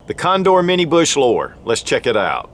The Condor Mini Bushlore. Let's check it out.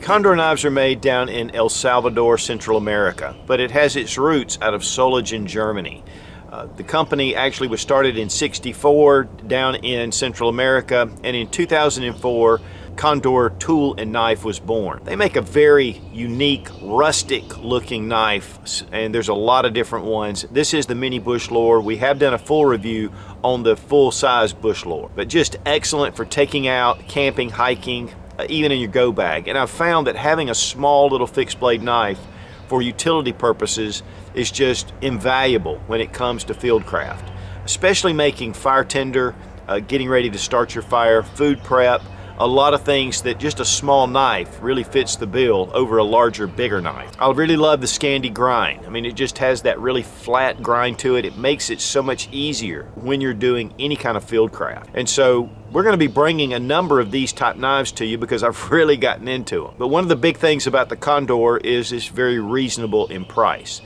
Condor knives are made down in El Salvador, Central America, but it has its roots out of Sootch in Germany. The company actually was started in '64 down in Central America, and in 2004, Condor Tool and Knife was born. They make a very unique, rustic looking knife, and there's a lot of different ones. This is the Mini Bushlore. We have done a full review on the full-size Bushlore, but just excellent for taking out, camping, hiking, even in your go bag. And I've found that having a small little fixed blade knife for utility purposes is just invaluable when it comes to fieldcraft, especially making fire tinder, getting ready to start your fire, food prep, a lot of things that just a small knife really fits the bill over a larger, bigger knife. I really love the Scandi grind. I mean, it just has that really flat grind to it. It makes it so much easier when you're doing any kind of fieldcraft. And so we're going to be bringing a number of these type knives to you because I've really gotten into them. But one of the big things about the Condor is it's very reasonable in price.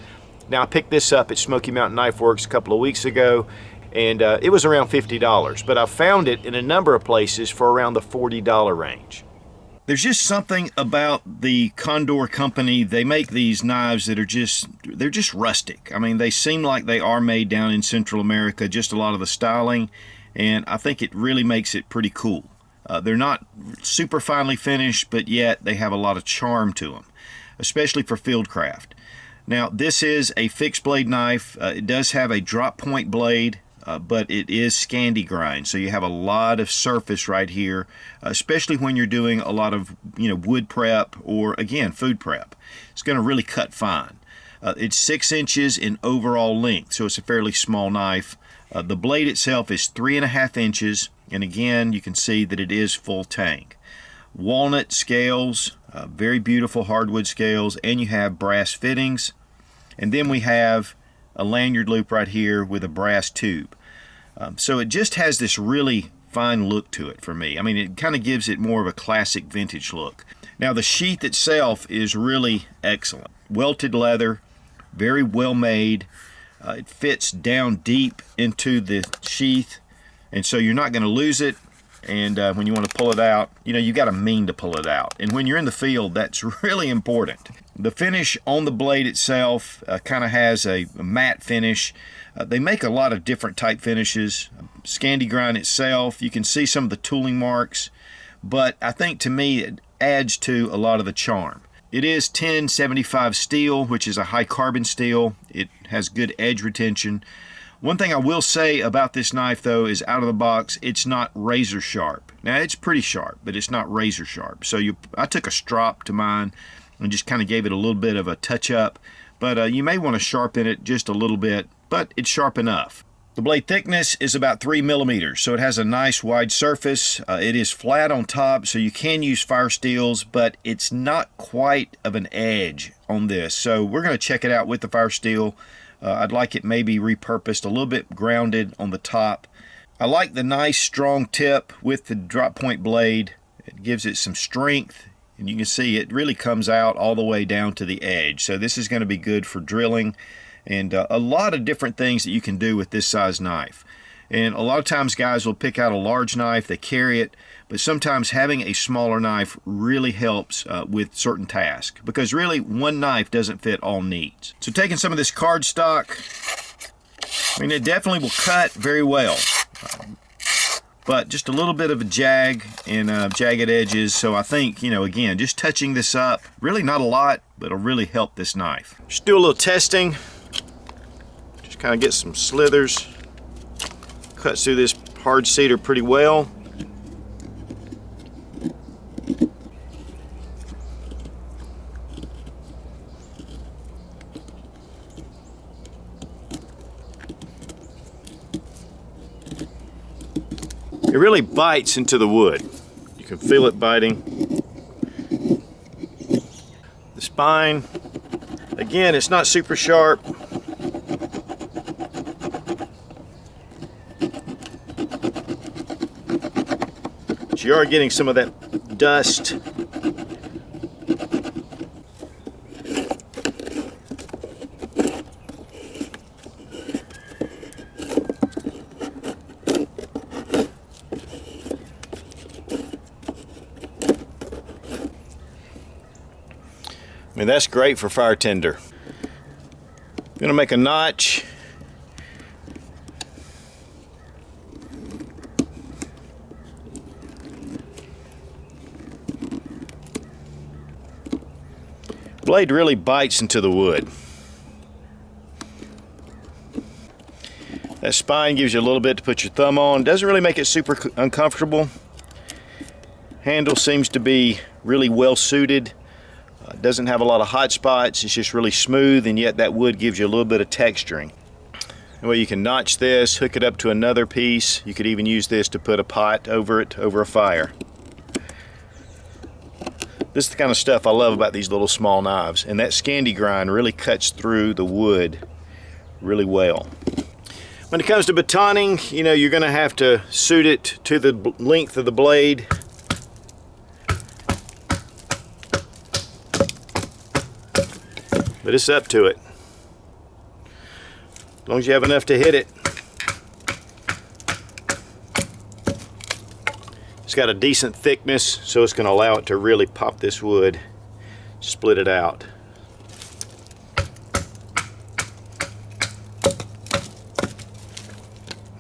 Now, I picked this up at Smoky Mountain Knife Works a couple of weeks ago, and it was around $50, but I found it in a number of places for around the $40 range. There's just something about the Condor company. They make these knives that are they're just rustic. I mean, they seem like they are made down in Central America, just a lot of the styling, and I think it really makes it pretty cool. They're not super finely finished, but yet they have a lot of charm to them, especially for fieldcraft. Now, this is a fixed blade knife. It does have a drop point blade, but it is Scandi grind, so you have a lot of surface right here, especially when you're doing a lot of wood prep or, again, food prep. It's going to really cut fine. It's 6 inches in overall length, so it's a fairly small knife. The blade itself is 3.5 inches, and again, you can see that it is full tang. Walnut scales, very beautiful hardwood scales, and you have brass fittings. And then we have a lanyard loop right here with a brass tube. So it just has this really fine look to it for me. I mean, it kind of gives it more of a classic vintage look. Now, the sheath itself is really excellent. Welted leather, very well made. It fits down deep into the sheath, and so you're not going to lose it. And when you want to pull it out, you got to mean to pull it out. And when you're in the field, that's really important. The finish on the blade itself kind of has a matte finish. They make a lot of different type finishes. Scandi grind itself, you can see some of the tooling marks, but I think to me it adds to a lot of the charm. It is 1075 steel, which is a high carbon steel. It has good edge retention. One thing I will say about this knife, though, is out of the box, it's not razor sharp. Now, it's pretty sharp, but it's not razor sharp. So I took a strop to mine and just kind of gave it a little bit of a touch up. But you may want to sharpen it just a little bit, but it's sharp enough. The blade thickness is about 3 millimeters, so it has a nice wide surface. It is flat on top, so you can use fire steels, but it's not quite of an edge on this. So we're going to check it out with the fire steel. I'd like it maybe repurposed, a little bit grounded on the top. I like the nice strong tip with the drop point blade. It gives it some strength, and you can see it really comes out all the way down to the edge. So this is going to be good for drilling and a lot of different things that you can do with this size knife. And a lot of times guys will pick out a large knife, they carry it, but sometimes having a smaller knife really helps with certain tasks, because really one knife doesn't fit all needs. So taking some of this cardstock, I mean, it definitely will cut very well, but just a little bit of a jag and jagged edges. So I think, again, just touching this up, really not a lot, but it'll really help this knife. Just do a little testing, just kind of get some slithers. Cuts through this hard cedar pretty well. It really bites into the wood. You can feel it biting. The spine, again, it's not super sharp. But you are getting some of that dust. I mean, that's great for fire tinder. I'm gonna make a notch. Blade really bites into the wood. That spine gives you a little bit to put your thumb on. Doesn't really make it super uncomfortable. Handle seems to be really well suited. Doesn't have a lot of hot spots. It's just really smooth, and yet that wood gives you a little bit of texturing. Well, you can notch this, hook it up to another piece. You could even use this to put a pot over it, over a fire. This is the kind of stuff I love about these little small knives, and that Scandi grind really cuts through the wood really well. When it comes to batoning, you know, you're going to have to suit it to the length of the blade. But it's up to it. As long as you have enough to hit it. It's got a decent thickness, so it's going to allow it to really pop this wood, split it out.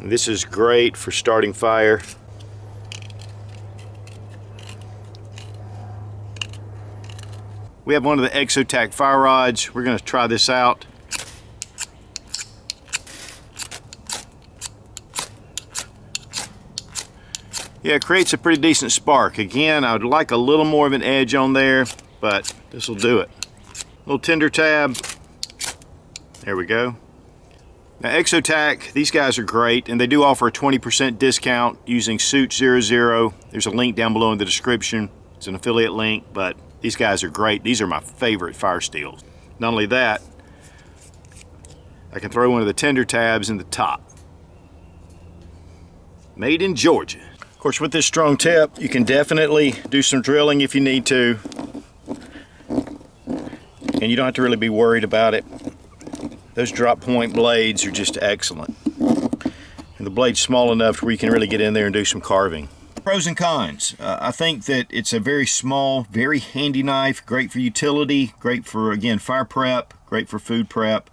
And this is great for starting fire. We have one of the Exotac fire rods. We're going to try this out. Yeah, it creates a pretty decent spark. Again, I would like a little more of an edge on there, but this will do it. Little tinder tab. There we go. Now, Exotac, these guys are great, and they do offer a 20% discount using Sootch00. There's a link down below in the description. It's an affiliate link, but these guys are great. These are my favorite fire steels. Not only that, I can throw one of the tinder tabs in the top. Made in Georgia. Of course, with this strong tip, you can definitely do some drilling if you need to. And you don't have to really be worried about it. Those drop point blades are just excellent. And the blade's small enough where you can really get in there and do some carving. Pros and cons. I think that it's a very small, very handy knife, great for utility, great for, again, fire prep, great for food prep.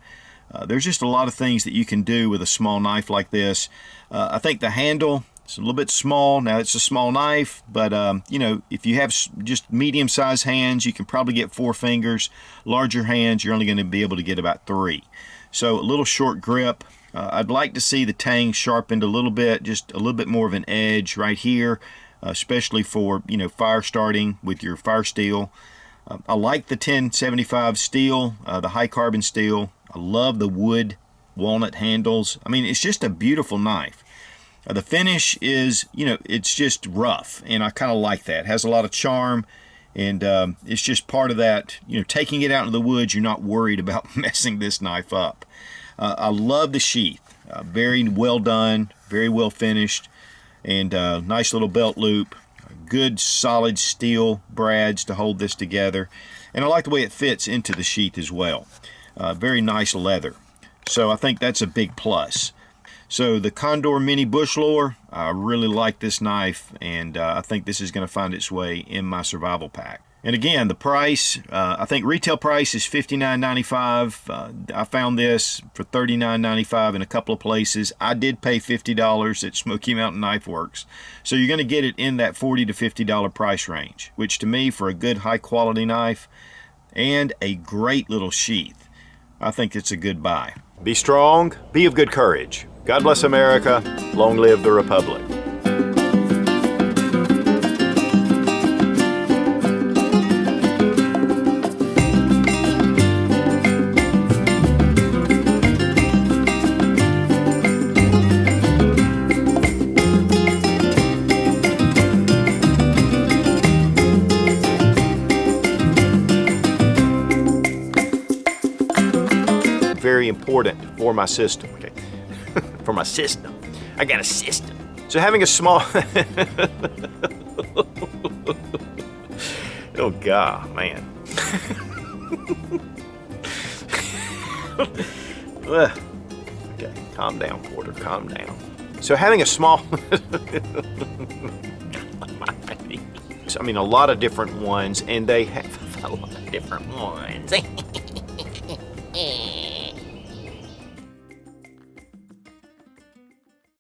There's just a lot of things that you can do with a small knife like this. I think the handle is a little bit small. Now, it's a small knife, but you know, if you have just medium-sized hands, you can probably get 4 fingers. Larger hands, you're only going to be able to get about 3. So a little short grip. I'd like to see the tang sharpened a little bit, just a little bit more of an edge right here, especially for, you know, fire starting with your fire steel. I like the 1075 steel, the high carbon steel. I love the wood walnut handles. I mean, it's just a beautiful knife. The finish is, you know, it's just rough, and I kind of like that. It has a lot of charm, and it's just part of that, you know, taking it out into the woods, you're not worried about messing this knife up. I love the sheath. Very well done, very well finished, and nice little belt loop. Good solid steel brads to hold this together. And I like the way it fits into the sheath as well. Very nice leather. So I think that's a big plus. So the Condor Mini Bushlore, I really like this knife, and I think this is going to find its way in my survival pack. And again, the price, I think retail price is $59.95. I found this for $39.95 in a couple of places. I did pay $50 at Smoky Mountain Knife Works. So you're going to get it in that $40 to $50 price range, which to me, for a good high quality knife and a great little sheath, I think it's a good buy. Be strong, be of good courage. God bless America. Long live the Republic. important for my system. Okay, for my system. I got a system. So having a small. Oh God, man. Okay, calm down, Porter. Calm down. So having a small. I mean, a lot of different ones, and they have a lot of different ones.